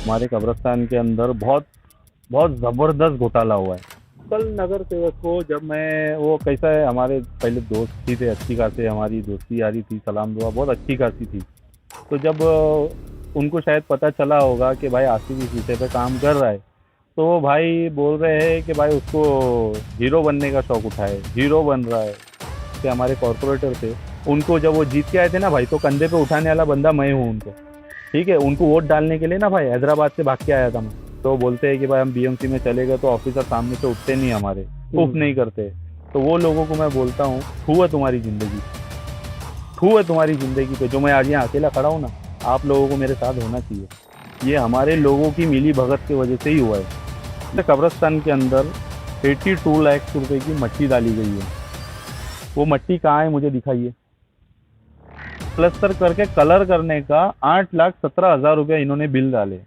हमारे कब्रिस्तान के अंदर बहुत बहुत ज़बरदस्त घोटाला हुआ है। कल नगर सेवक को जब मैं वो कैसा है, हमारे पहले दोस्त ही थे, अच्छी खासी हमारी दोस्ती यारी थी, सलाम दुआ बहुत अच्छी खासी थी। तो जब उनको शायद पता चला होगा कि भाई आसिफ इस विषय पे काम कर रहा है, तो वो भाई बोल रहे हैं कि भाई उसको हीरो बनने का शौक उठा है, हीरो बन रहा है। कि हमारे कॉरपोरेटर थे, उनको जब वो जीत के आए थे ना भाई, तो कंधे पे उठाने वाला बंदा मैं हूँ उनको। ठीक है, उनको वोट डालने के लिए ना भाई हैदराबाद से भाग के आया था मैं। तो बोलते हैं कि भाई हम बीएमसी में चले गए तो ऑफिसर सामने से उठते नहीं हमारे, उफ नहीं करते। तो वो लोगों को मैं बोलता हूँ, थू है तुम्हारी जिंदगी, थू है तुम्हारी जिंदगी पे। जो मैं आज यहाँ अकेला खड़ा हूँ ना, आप लोगों को मेरे साथ होना चाहिए। ये हमारे लोगों की मिली भगत की वजह से ही हुआ है। कब्रिस्तान के अंदर 82 लाख रुपए की मट्टी डाली गई है। वो मट्टी कहाँ है मुझे दिखाइए। प्लस्तर करके कलर करने का 8,17,000 रुपया इन्होंने बिल डाले।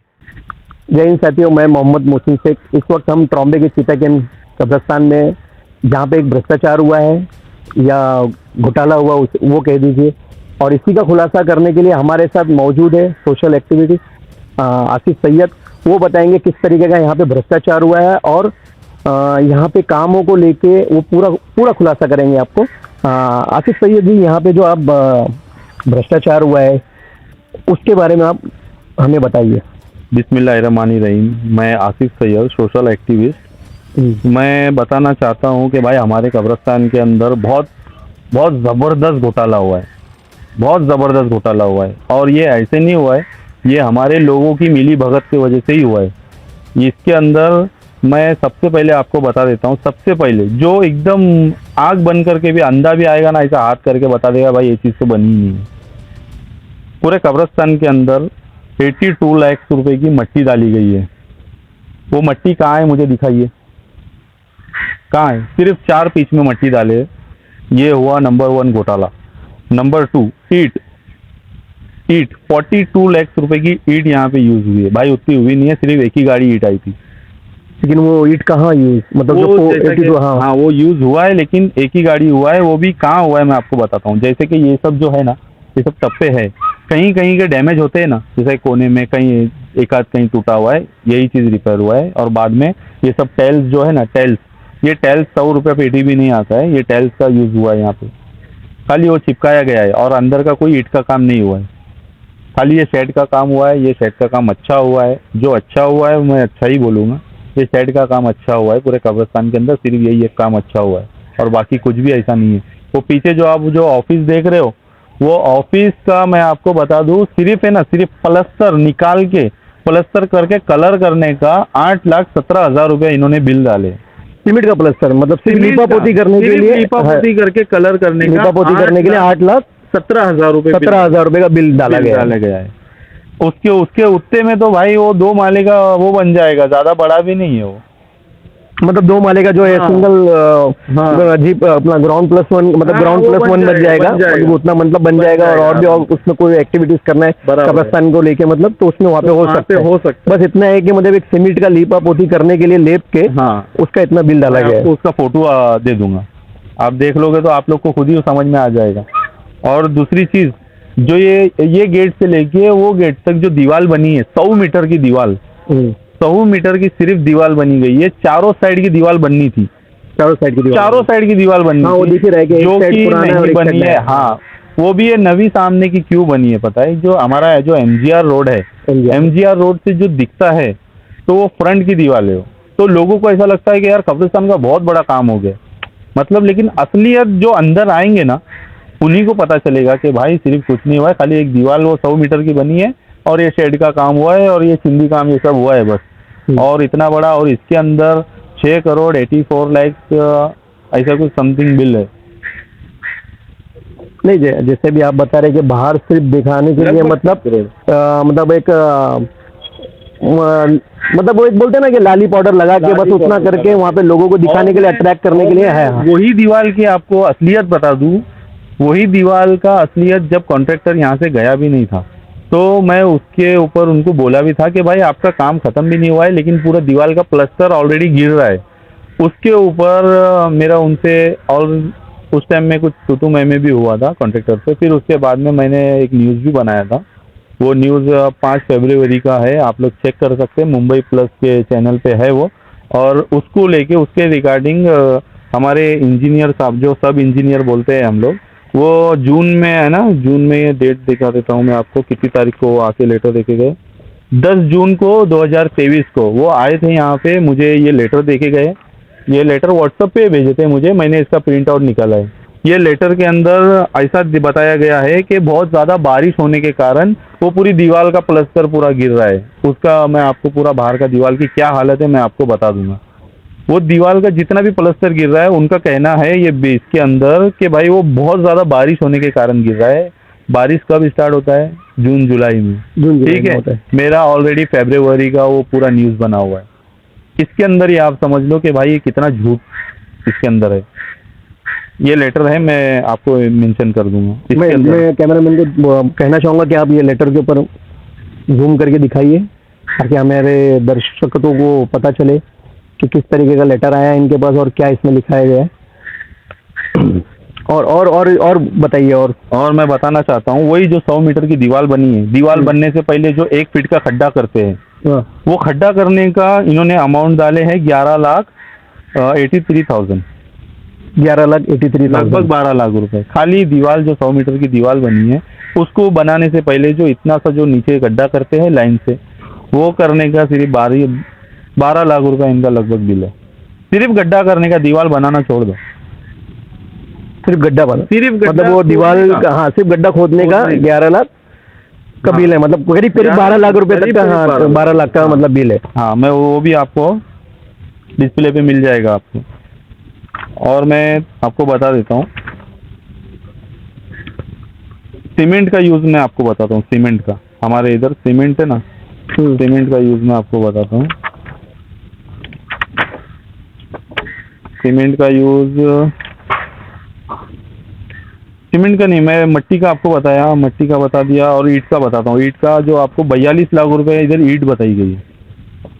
जय हिंद साथियों, मैं मोहम्मद मोहसिन शेख। इस वक्त हम ट्रॉम्बे के चिताकेन कब्रिस्तान में, जहाँ पे एक भ्रष्टाचार हुआ है या घोटाला हुआ वो कह दीजिए, और इसी का खुलासा करने के लिए हमारे साथ मौजूद है सोशल एक्टिविस्ट आसिफ सैयद। वो बताएंगे किस तरीके का यहाँ पे भ्रष्टाचार हुआ है और यहाँ पे कामों को लेके वो पूरा खुलासा करेंगे आपको। आसिफ सैयद जी, यहाँ पे जो आप भ्रष्टाचार हुआ है उसके बारे में आप हमें बताइए। बिस्मिल्लाहिर्रहमानिर्रहीम। मैं आसिफ सैयद, सोशल एक्टिविस्ट। मैं बताना चाहता हूँ कि भाई हमारे कब्रिस्तान के अंदर बहुत बहुत ज़बरदस्त घोटाला हुआ है, बहुत ज़बरदस्त घोटाला हुआ है। और ये ऐसे नहीं हुआ है, ये हमारे लोगों की मिली भगत की वजह से ही हुआ है। इसके अंदर मैं सबसे पहले आपको बता देता हूँ, सबसे पहले जो एकदम आग बन करके भी अंधा भी आएगा ना, ऐसा हाथ करके बता देगा भाई ये चीज़ तो बनी ही नहीं है। पूरे कब्रिस्तान के अंदर 82 लाख रुपए की मट्टी डाली गई है। वो मट्टी कहाँ है मुझे दिखाइए, कहाँ है। सिर्फ 4 पीस में मट्टी डाले। ये हुआ नंबर 1 घोटाला। नंबर 2, ईट। ईट 42 लाख रुपए की ईट यहाँ पे यूज हुई है भाई, उतनी हुई नहीं है, सिर्फ एक ही गाड़ी ईट आई थी। लेकिन वो ईट कहाँ यूज, मतलब जो हाँ वो यूज हुआ है, लेकिन एक ही गाड़ी हुआ है। वो भी कहाँ हुआ है मैं आपको बताता हूँ। जैसे कि ये सब जो है ना, ये सब टप्पे है, कहीं कहीं के डैमेज होते हैं ना, जैसे कोने में कहीं एक आध कहीं टूटा हुआ है, यही चीज़ रिपेयर हुआ है। और बाद में ये सब टाइल्स जो है ना, टाइल्स, ये टाइल्स 100 रुपये पेटी भी नहीं आता है, ये टाइल्स का यूज़ हुआ है यहाँ पे। खाली वो चिपकाया गया है और अंदर का कोई ईंट का काम नहीं हुआ है, खाली ये शेड का काम हुआ है। ये शेड का काम अच्छा हुआ है, जो अच्छा हुआ है मैं अच्छा ही बोलूँगा। ये शेड का काम अच्छा हुआ है पूरे कब्रिस्तान के अंदर, सिर्फ यही एक काम अच्छा हुआ है और बाकी कुछ भी ऐसा नहीं है। वो पीछे जो आप जो ऑफिस देख रहे हो, वो ऑफिस का मैं आपको बता दूं, सिर्फ है ना, सिर्फ प्लस्तर निकाल के, प्लस्तर करके कलर करने का 8,17,000 रुपया इन्होंने बिल डाले। सीमेंट का प्लस्तर, मतलब सिर्फ लीपापोती करने के लिए, लीपापोती करके कलर करने का, लीपापोती करने के लिए 8,17,000 रुपये, 17,000 रुपये का बिल डाला गया है। उसके उसके उत्ते में तो भाई वो 2 माले का वो बन जाएगा, ज्यादा बड़ा भी नहीं है वो, मतलब 2 माले का जो है सिंगल जीप अपना ग्राउंड प्लस 1, मतलब ग्राउंड प्लस 1 बन जाएगा, उतना मतलब बन जाएगा। और भी उसमें कोई एक्टिविटीज करना है कब्रिस्तान को लेके, मतलब तो उसमें वहाँ पे हो सकता है। बस इतना है कि मतलब एक सीमेंट का लीपा पोती करने के लिए लेप के उसका इतना बिल डाला गया है। उसका फोटो दे दूंगा, आप देख लोगे तो आप लोग को खुद ही समझ में आ जाएगा। और दूसरी चीज, जो ये गेट से लेके वो गेट तक जो दीवार बनी है, 100 मीटर की दीवार, 100 मीटर की सिर्फ दीवार बनी गई है। चारों साइड की दीवार बननी थी, चारों साइड की दीवार बननी थी, वो दिख रहा है कि जो कि नहीं बनी है। हाँ, वो भी ये नवी सामने की क्यों बनी है पता है, जो हमारा जो एमजीआर रोड है, एमजीआर रोड से जो दिखता है तो वो फ्रंट की दीवार है। तो लोगों को ऐसा लगता है कि यार कब्रिस्तान का बहुत बड़ा काम हो गया, मतलब, लेकिन असलियत जो अंदर आएंगे ना, उन्हीं को पता चलेगा कि भाई सिर्फ कुछ नहीं हुआ है, खाली एक दीवार वो 100 मीटर की बनी है और ये शेड का काम हुआ है और ये चिंदी काम, ये सब हुआ है बस। और इतना बड़ा, और इसके अंदर 6 करोड़ 84 लाख ऐसा कुछ समथिंग बिल है। नहीं, जैसे भी आप बता रहे कि बाहर सिर्फ दिखाने के लिए, मतलब एक मतलब वो एक बोलते हैं ना कि लाली पाउडर लगा के बस उतना करके वहाँ पे लोगों को दिखाने के लिए, अट्रैक्ट करने के लिए है। वही दीवार की आपको असलियत बता दूं, वही दीवार का असलियत जब कॉन्ट्रैक्टर यहाँ से गया भी नहीं था, तो मैं उसके ऊपर उनको बोला भी था कि भाई आपका काम खत्म भी नहीं हुआ है, लेकिन पूरा दीवार का प्लस्तर ऑलरेडी गिर रहा है। उसके ऊपर मेरा उनसे, और उस टाइम में कुछ तू मैं भी हुआ था कॉन्ट्रैक्टर से। फिर उसके बाद में मैंने एक न्यूज़ भी बनाया था वो न्यूज़ 5 फरवरी का है, आप लोग चेक कर सकते हैं, मुंबई प्लस के चैनल पे है वो। और उसको लेके उसके रिगार्डिंग हमारे इंजीनियर साहब, जो सब इंजीनियर बोलते हैं हम लोग, वो जून में है ना, जून में ये डेट दिखा देता हूँ मैं आपको, कितनी तारीख को वो आके लेटर देके गए। 10 जून को 2023 को वो आए थे यहाँ पे, मुझे ये लेटर देके गए। ये लेटर व्हाट्सएप पे भेजे थे मुझे, मैंने इसका प्रिंट आउट निकाला है। ये लेटर के अंदर ऐसा बताया गया है कि बहुत ज़्यादा बारिश होने के कारण वो पूरी दीवार का प्लास्टर पूरा गिर रहा है। उसका मैं आपको पूरा बाहर का दीवार की क्या हालत है मैं आपको बता दूंगा। वो दीवार का जितना भी प्लास्टर गिर रहा है, उनका कहना है ये बेस के अंदर कि भाई वो बहुत ज़्यादा बारिश होने के कारण गिर रहा है। बारिश कब स्टार्ट होता है? जून जुलाई में। ठीक है, मेरा ऑलरेडी फरवरी का वो पूरा न्यूज़ बना हुआ है। इसके अंदर ही आप समझ लो कि भाई ये कितना झूठ इसके अंदर है। ये लेटर है, मैं आपको मेंशन कर दूंगा। मैं कैमरामैन को कहना चाहूँगा कि आप ये लेटर के ऊपर जूम करके दिखाइए, ताकि हमारे दर्शकों को पता चले कि किस तरीके का लेटर आया है इनके पास और क्या इसमें लिखाया गया है। और बताइए। और मैं बताना चाहता हूँ, वही जो 100 मीटर की दीवार बनी है, दीवार बनने से पहले जो 1 फीट का खड्डा करते हैं, वो खड्डा करने का इन्होंने अमाउंट डाले हैं 11,83,000। 11,83,000, लगभग 12 लाख रुपए। खाली दीवार जो 100 मीटर की दीवार बनी है, उसको बनाने से पहले जो इतना सा जो नीचे गड्ढा करते हैं लाइन से, वो करने का सिर्फ 12 लाख रुपए इनका लगभग बिल है। सिर्फ गड्ढा करने का, दीवार बनाना छोड़ दो, सिर्फ गड्ढा बना, सिर्फ मतलब वो दीवार, हाँ, सिर्फ गड्ढा खोदने का 11 लाख का बिल है। मतलब करीब 12 लाख रुपए तक का, हाँ, 12 लाख का मतलब बिल है। हाँ, मैं वो भी आपको डिस्प्ले पे मिल जाएगा आपको। और मैं आपको बता देता हूँ, सीमेंट का यूज़ मैं आपको बताता हूँ। सीमेंट का, हमारे इधर सीमेंट है ना, सीमेंट का यूज़ मैं आपको बताता हूँ। सीमेंट का यूज़, सीमेंट का नहीं, मैं मिट्टी का आपको बताया, मिट्टी का बता दिया। और ईंट का बताता हूँ। ईंट का जो आपको 42 लाख रुपए इधर ईंट बताई गई है।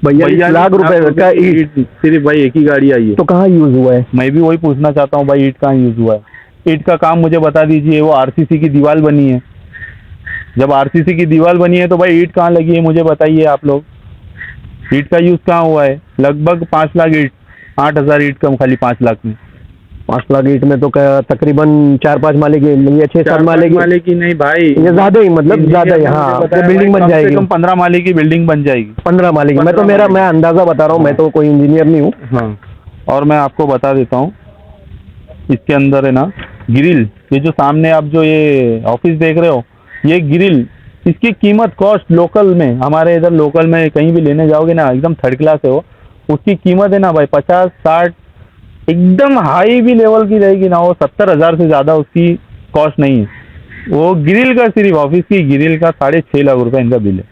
42 लाख रुपए का ईंट सिर्फ भाई एक ही गाड़ी आई है। तो कहाँ यूज हुआ है? मैं भी वही पूछना चाहता हूँ भाई, ईंट कहाँ यूज हुआ है? ईंट का काम मुझे बता दीजिए। वो आरसीसी की दीवार बनी है, जब आरसीसी की दीवार बनी है तो भाई ईंट कहाँ लगी है मुझे बताइए आप लोग। ईंट का यूज कहाँ हुआ है? लगभग 5 लाख ईंट, 8,000 ईंट कम खाली 5 लाख में। 5 लाख ईंट में तो तकरीबन 4-5 माले की या 6-7 माले की नहीं भाई, ये ज्यादा ही, मतलब ज्यादा ही। हाँ, बिल्डिंग बन जाएगी, कम 15 माले की बिल्डिंग बन जाएगी। 15 माले की। मैं अंदाजा बता रहा हूँ, मैं तो कोई इंजीनियर नहीं हूँ। हाँ, और मैं आपको बता देता हूँ, इसके अंदर है ना ग्रिल, ये जो सामने आप जो ये ऑफिस देख रहे हो, ये ग्रिल, इसकी कीमत कॉस्ट लोकल में, हमारे इधर लोकल में कहीं भी लेने जाओगे ना, एकदम थर्ड क्लास है वो, उसकी कीमत है ना भाई 50-60, एकदम हाई भी लेवल की रहेगी ना, वो 70,000 से ज़्यादा उसकी कॉस्ट नहीं है। वो ग्रिल का, सिर्फ ऑफिस की ग्रिल का 6.5 लाख रुपए इनका बिल है।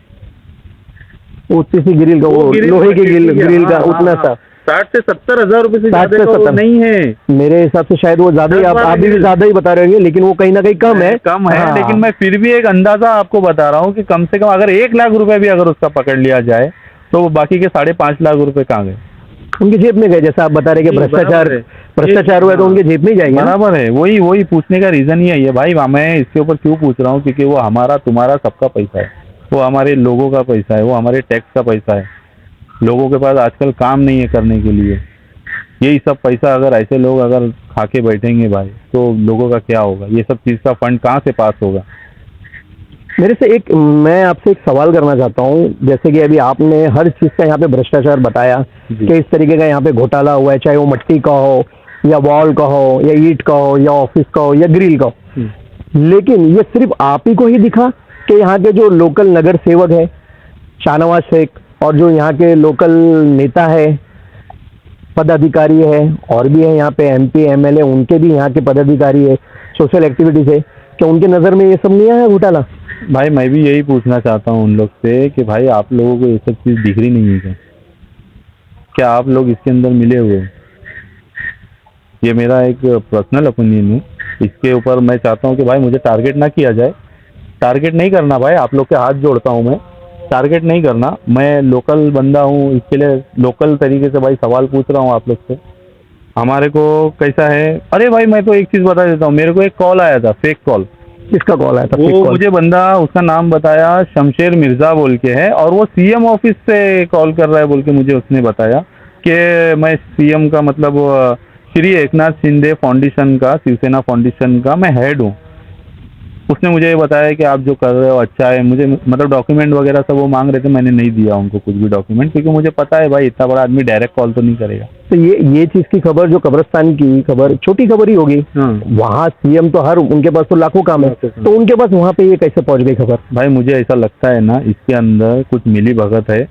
ऊंची सी ग्रिल का, वो लोहे की ग्रिल का उतना सा 60 से 70,000 रुपए से ज़्यादा तो नहीं है मेरे हिसाब से। शायद वो ज़्यादा ही, आप भी ज़्यादा ही बता रहे होंगे, लेकिन वो कहीं ना कहीं कम है। हाँ। लेकिन मैं फिर भी एक अंदाजा आपको बता रहा हूँ कि कम से कम अगर 1 लाख रुपए भी अगर उसका पकड़ लिया जाए तो बाकी के 5.5 लाख रुपए कहाँ गए? उनकी जेब में गए। जैसा आप बता रहे कि भ्रष्टाचार हुआ है तो उनके जेब में ही जाएंगे। बराबर है, वही पूछने का रीजन ही है भाई। मैं इसके ऊपर क्यों पूछ रहा हूँ, क्योंकि वो हमारा तुम्हारा सबका पैसा है, वो हमारे लोगों का पैसा है, वो हमारे टैक्स का पैसा है। लोगों के पास आजकल काम नहीं है करने के लिए, यही सब पैसा अगर ऐसे लोग अगर खा के बैठेंगे भाई, तो लोगों का क्या होगा? ये सब चीज़ का फंड कहाँ से पास होगा? मैं आपसे एक सवाल करना चाहता हूँ। जैसे कि अभी आपने हर चीज़ का यहाँ पे भ्रष्टाचार बताया कि इस तरीके का यहाँ पे घोटाला हुआ है, चाहे वो मिट्टी का हो या वॉल का हो या ईंट का हो या ऑफिस का हो या ग्रिल का हो। लेकिन ये सिर्फ आप ही को ही दिखा कि यहाँ के जो लोकल नगर सेवक है शाहनवाज शेख और जो यहाँ के लोकल नेता है, पदाधिकारी है, और भी है यहाँ पे MP MLA, उनके भी यहाँ के पदाधिकारी है, सोशल एक्टिविटीज है, क्या उनके नज़र में ये सब नहीं आया घोटाला? भाई मैं भी यही पूछना चाहता हूँ उन लोग से कि भाई आप लोगों को ये सब चीज़ दिख रही नहीं है क्या आप लोग इसके अंदर मिले हुए? ये मेरा एक पर्सनल ओपिनियन है, इसके ऊपर मैं चाहता हूँ कि भाई मुझे टारगेट ना किया जाए। टारगेट नहीं करना भाई, आप लोग के हाथ जोड़ता हूँ मैं, टारगेट नहीं करना। मैं लोकल बंदा हूँ, इसके लिए लोकल तरीके से भाई सवाल पूछ रहा हूँ आप लोग से। हमारे को कैसा है, अरे भाई मैं तो एक चीज़ बता देता हूँ, मेरे को एक कॉल आया था, फेक कॉल, किसका कॉल आया था? वो मुझे बंदा उसका नाम बताया, शमशेर मिर्जा बोल के है, और वो सीएम ऑफिस से कॉल कर रहा है बोल के मुझे उसने बताया कि मैं सीएम का मतलब श्री एकनाथ शिंदे फाउंडेशन का, शिवसेना फाउंडेशन का मैं हेड हूँ। उसने मुझे ये बताया कि आप जो कर रहे हो अच्छा है। मुझे मतलब डॉक्यूमेंट वगैरह सब वो मांग रहे थे, मैंने नहीं दिया उनको कुछ भी डॉक्यूमेंट, क्योंकि मुझे पता है भाई इतना बड़ा आदमी डायरेक्ट कॉल तो नहीं करेगा। तो ये चीज की खबर, जो कब्रिस्तान की खबर छोटी खबर ही होगी, वहाँ सीएम तो हर, उनके पास तो लाखों काम है, तो उनके पास वहाँ पे ये कैसे पहुंच गई खबर? भाई मुझे ऐसा लगता है ना, इसके अंदर कुछ मिली भगत है।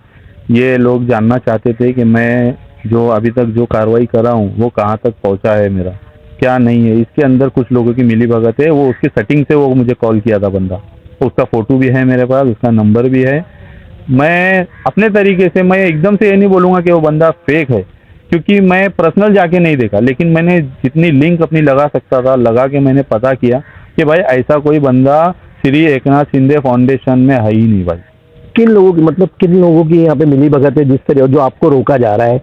ये लोग जानना चाहते थे कि मैं जो अभी तक जो कार्रवाई कर रहा हूँ वो कहाँ तक पहुँचा है, मेरा क्या नहीं है। इसके अंदर कुछ लोगों की मिली भगत है। वो उसकी सेटिंग से वो मुझे कॉल किया था बंदा, उसका फोटो भी है मेरे पास, उसका नंबर भी है। मैं अपने तरीके से, मैं एकदम से ये नहीं बोलूँगा कि वो बंदा फेक है, क्योंकि मैं पर्सनल जाके नहीं देखा, लेकिन मैंने जितनी लिंक अपनी लगा सकता था लगा के मैंने पता किया कि भाई ऐसा कोई बंदा श्री एकनाथ शिंदे फाउंडेशन में है ही नहीं भाई। किन लोगों की, मतलब किन लोगों की यहाँ पे मिली भगत है जिस तरह जो आपको रोका जा रहा है?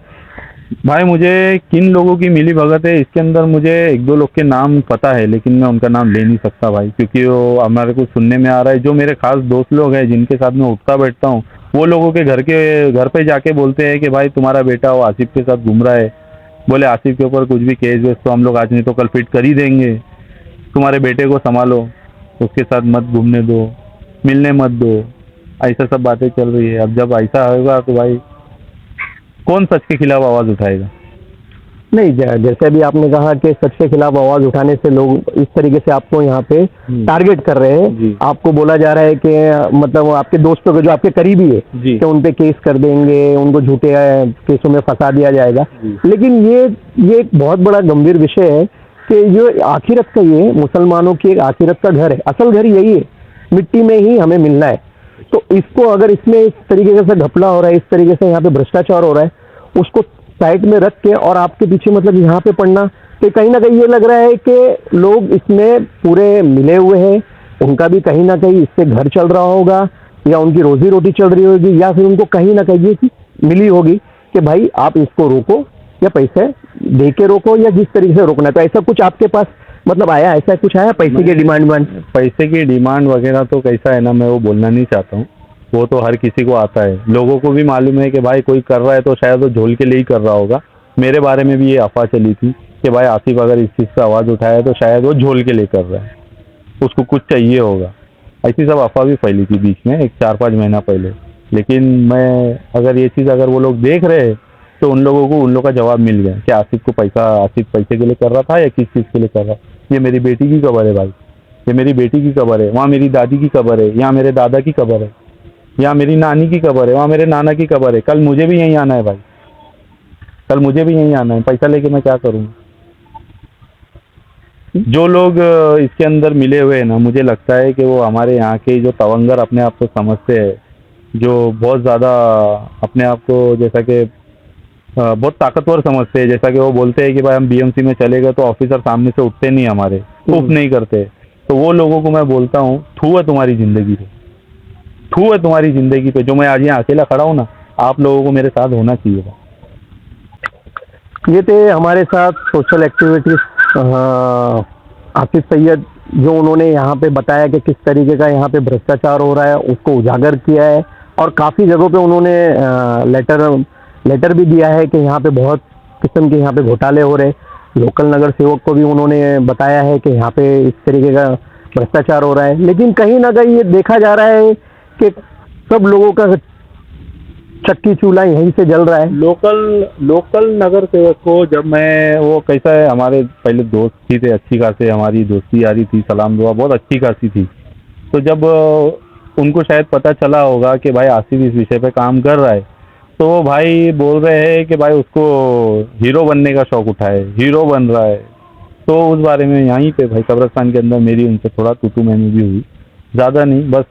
भाई मुझे किन लोगों की मिली भगत है इसके अंदर मुझे एक दो लोग के नाम पता है, लेकिन मैं उनका नाम ले नहीं सकता भाई, क्योंकि वो हमारे को सुनने में आ रहा है। जो मेरे खास दोस्त लोग हैं जिनके साथ मैं उठता बैठता हूँ, वो लोगों के घर पे जाके बोलते हैं कि भाई तुम्हारा बेटा वो आसिफ के साथ घूम रहा है, बोले आसिफ के ऊपर कुछ भी केस वेस तो हम लोग आज नहीं तो कल फिट कर ही देंगे, तुम्हारे बेटे को संभालो, उसके साथ मत घूमने दो, मिलने मत दो, ऐसा सब बातें चल रही है। अब जब ऐसा होगा तो भाई कौन सच के खिलाफ आवाज़ उठाएगा? नहीं, जैसे अभी आपने कहा कि सच के खिलाफ आवाज उठाने से लोग इस तरीके से आपको यहाँ पे टारगेट कर रहे हैं, आपको बोला जा रहा है कि मतलब आपके दोस्तों के जो आपके करीबी है कि उन पे केस कर देंगे, उनको झूठे केसों में फंसा दिया जाएगा। लेकिन ये एक बहुत बड़ा गंभीर विषय है कि जो आखिरत का, ये मुसलमानों की एक आखिरत का घर है, असल घर यही है, मिट्टी में ही हमें मिलना है। तो इसको अगर इसमें इस तरीके से घपला हो रहा है, इस तरीके से यहाँ पे भ्रष्टाचार हो रहा है, उसको साइड में रख के और आपके पीछे मतलब यहाँ पे पड़ना, तो कहीं ना कहीं ये लग रहा है कि लोग इसमें पूरे मिले हुए हैं, उनका भी कहीं ना कहीं इससे घर चल रहा होगा, या उनकी रोजी रोटी चल रही होगी, या फिर उनको कहीं ना कहीं ये चीज मिली होगी कि भाई आप इसको रोको, या पैसे दे के रोको, या जिस तरीके से रोकना है। तो ऐसा कुछ आपके पास मतलब आया, ऐसा कुछ आया पैसे की डिमांड? पैसे की डिमांड वगैरह तो कैसा है ना, मैं वो बोलना नहीं चाहता हूँ, वो तो हर किसी को आता है। लोगों को भी मालूम है कि भाई कोई कर रहा है तो शायद वो झोल के लिए ही कर रहा होगा। मेरे बारे में भी ये अफवाह चली थी कि भाई आसिफ अगर इस चीज़ पर आवाज़ उठाया तो शायद वो झोल के लिए कर रहा है, उसको कुछ चाहिए होगा। ऐसी सब अफवाह भी फैली थी बीच में, एक 4-5 महीना पहले। लेकिन मैं अगर ये चीज़ अगर वो लोग देख रहे हैं तो उन लोगों को उन लोग का जवाब मिल गया कि आसिफ पैसे के लिए कर रहा था या किस चीज़ के लिए कर रहा। ये मेरी बेटी की कब्र है भाई, ये मेरी बेटी की कब्र है, वहाँ मेरी दादी की कब्र है, यहाँ मेरे दादा की कब्र है, यहाँ मेरी नानी की कब्र है, वहाँ मेरे नाना की कब्र है। कल मुझे भी यहीं आना है भाई, कल मुझे भी यहीं आना है। पैसा लेके मैं क्या करूँगा? जो लोग इसके अंदर मिले हुए हैं ना, मुझे लगता है कि वो हमारे यहाँ के जो तवंगर अपने आप को समझते हैं, जो बहुत ज़्यादा अपने आप को जैसा कि बहुत ताकतवर समझते हैं, जैसा कि वो बोलते हैं कि भाई हम बीएमसी में चले गए तो ऑफिसर सामने से उठते नहीं, हमारे प्रूफ नहीं करते। तो वो लोगों को मैं बोलता हूँ, थू है तुम्हारी ज़िंदगी पे, थू है तुम्हारी ज़िंदगी पे। जो मैं आज यहाँ अकेला खड़ा हूँ ना, आप लोगों को मेरे साथ होना चाहिए था। ये थे हमारे साथ सोशल एक्टिविटीज आसिफ सैयद, जो उन्होंने यहाँ पे बताया कि किस तरीके का यहाँ पे भ्रष्टाचार हो रहा है, उसको उजागर किया है। और काफ़ी जगहों पे उन्होंने लेटर भी दिया है कि यहाँ पे बहुत किस्म के यहाँ पे घोटाले हो रहे। लोकल नगर सेवक को भी उन्होंने बताया है कि यहाँ पे इस तरीके का भ्रष्टाचार हो रहा है। लेकिन कहीं ना कहीं ये देखा जा रहा है कि सब लोगों का चक्की चूल्हा यहीं से जल रहा है। लोकल नगर सेवक को जब मैं, वो कैसा है, हमारे पहले दोस्त ही थे, अच्छी खासी हमारी दोस्ती यारी थी, सलाम दुआ बहुत अच्छी खासी थी। तो जब उनको शायद पता चला होगा कि भाई आसिफ इस विषय पे काम कर रहा है, तो भाई बोल रहे हैं कि भाई उसको हीरो बनने का शौक उठा है, हीरो बन रहा है। तो उस बारे में यहीं पे भाई कब्रिस्तान के अंदर मेरी उनसे थोड़ा तू मैंने भी हुई, ज़्यादा नहीं, बस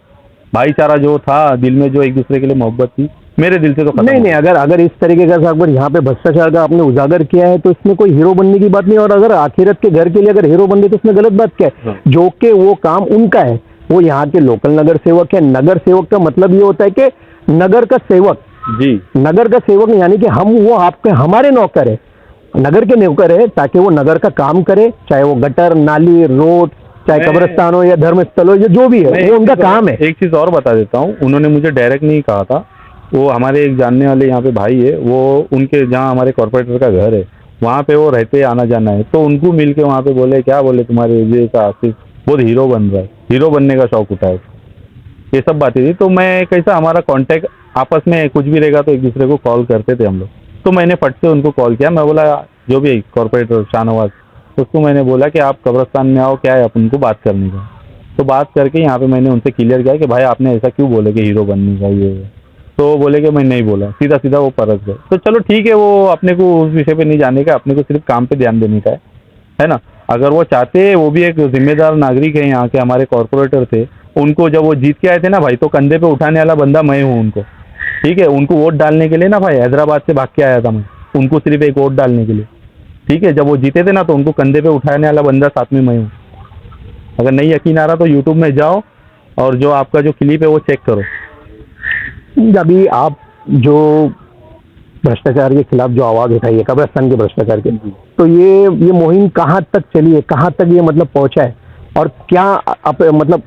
भाईचारा जो था दिल में, जो एक दूसरे के लिए मोहब्बत थी, मेरे दिल से तो नहीं। अगर इस तरीके का अगर यहाँ पे भ्रष्टाचार का आपने उजागर किया है तो इसमें कोई हीरो बनने की बात नहीं। और अगर आखिरत के घर के लिए अगर हीरो बनने तो इसमें गलत बात क्या है? जो कि वो काम उनका है, वो यहाँ के लोकल नगर सेवक है। नगर सेवक का मतलब ये होता है कि नगर का सेवक जी, नगर का सेवक यानी कि हम, वो आपके हमारे नौकर है, नगर के नौकर है, ताकि वो नगर का काम करे, चाहे वो गटर नाली रोड चाहे मैं- कब्रिस्तान हो या धर्मस्थल हो या जो भी मैं है, वो उनका एक चीज़ काम है। एक चीज़ और बता देता हूँ, उन्होंने मुझे डायरेक्ट नहीं कहा था। वो हमारे एक जानने वाले यहाँ पे भाई है, वो उनके जहाँ हमारे कॉर्पोरेटर का घर है वहाँ पे वो रहते आना जाना है, तो उनको मिल के वहाँ पे बोले क्या बोले तुम्हारे ये का आशीष बहुत हीरो बन रहा है, हीरो बनने का शौक उठा है, ये सब बातें थी। तो मैं कैसा हमारा कांटेक्ट आपस में कुछ भी रहेगा तो एक दूसरे को कॉल करते थे हम लोग, तो मैंने फट से उनको कॉल किया। मैं बोला जो भी कॉर्पोरेटर शाहनवाज, उसको मैंने बोला कि आप कब्रस्तान में आओ, क्या है अपन को बात करने का। तो बात करके यहाँ पे मैंने उनसे क्लियर किया कि भाई आपने ऐसा क्यों बोले कि हीरो बनने का ये है। तो वो बोले कि मैं नहीं बोला, सीधा सीधा वो परस गए। तो चलो ठीक है, वो अपने को उस विषय पे नहीं जाने का, अपने को सिर्फ काम पे ध्यान देने का है ना। अगर वो चाहते, वो भी एक जिम्मेदार नागरिक है, यहाँ के हमारे कॉर्पोरेटर थे, उनको जब वो जीत के आए थे ना भाई, तो कंधे पे उठाने वाला बंदा मैं हूँ उनको, ठीक है। उनको वोट डालने के लिए ना भाई हैदराबाद से भाग के आया था मैं, उनको सिर्फ एक वोट डालने के लिए, ठीक है। जब वो जीते थे ना तो उनको कंधे पे उठाने वाला बंदा साथ में मैं हूँ। अगर नहीं यकीन आ रहा तो यूट्यूब में जाओ और जो आपका जो क्लिप है वो चेक करो। अभी आप जो भ्रष्टाचार के खिलाफ जो आवाज उठाई है, कब्रिस्तान के भ्रष्टाचार के, तो ये मुहिम कहाँ तक चली है, कहाँ तक ये मतलब पहुंचा है, और क्या मतलब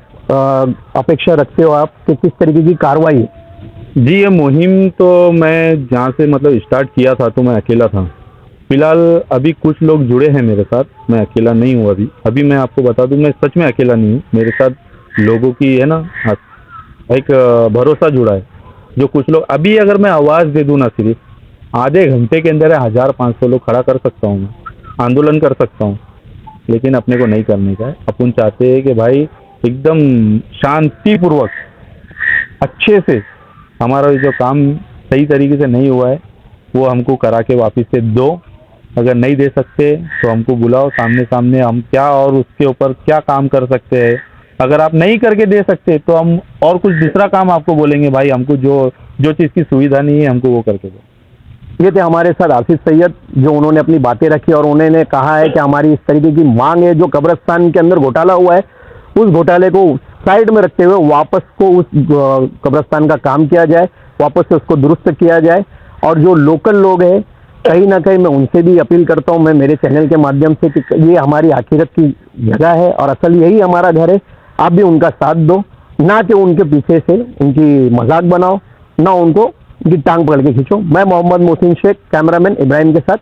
अपेक्षा रखते हो आप कि किस तरीके की कार्रवाई है? जी, ये मुहिम तो मैं जहाँ से मतलब स्टार्ट किया था तो मैं अकेला था। फिलहाल अभी कुछ लोग जुड़े हैं मेरे साथ, मैं अकेला नहीं हूँ अभी। अभी मैं आपको बता दूँ, मैं सच में अकेला नहीं हूँ, मेरे साथ लोगों की है ना एक भरोसा जुड़ा है। जो कुछ लोग अभी अगर मैं आवाज़ दे दूँ ना, सिर्फ आधे घंटे के अंदर 1500 लोग खड़ा कर सकता हूँ, मैं आंदोलन कर सकता हूँ। लेकिन अपने को नहीं करने का है। अपन चाहते हैं कि भाई एकदम शांतिपूर्वक अच्छे से हमारा जो काम सही तरीके से नहीं हुआ है वो हमको करा के वापस से दो। अगर नहीं दे सकते तो हमको बुलाओ सामने सामने, हम क्या और उसके ऊपर क्या काम कर सकते हैं। अगर आप नहीं करके दे सकते तो हम और कुछ दूसरा काम आपको बोलेंगे, भाई हमको जो जो चीज़ की सुविधा नहीं है हमको वो करके दो। ये थे हमारे साथ आशीष सैयद, जो उन्होंने अपनी बातें रखी और उन्होंने कहा है कि हमारी इस तरीके की मांग है, जो कब्रिस्तान के अंदर घोटाला हुआ है उस घोटाले को साइड में रखते हुए वापस को उस कब्रिस्तान का काम किया जाए, वापस से उसको दुरुस्त किया जाए। और जो लोकल लोग हैं, कहीं ना कहीं मैं उनसे भी अपील करता हूं, मैं मेरे चैनल के माध्यम से, कि ये हमारी आखिरत की जगह है और असल यही हमारा घर है। आप भी उनका साथ दो, ना कि उनके पीछे से उनकी मजाक बनाओ, ना उनकी टांग पकड़ के खींचो। मैं मोहम्मद मोहसिन शेख, कैमरामैन इब्राहिम के साथ।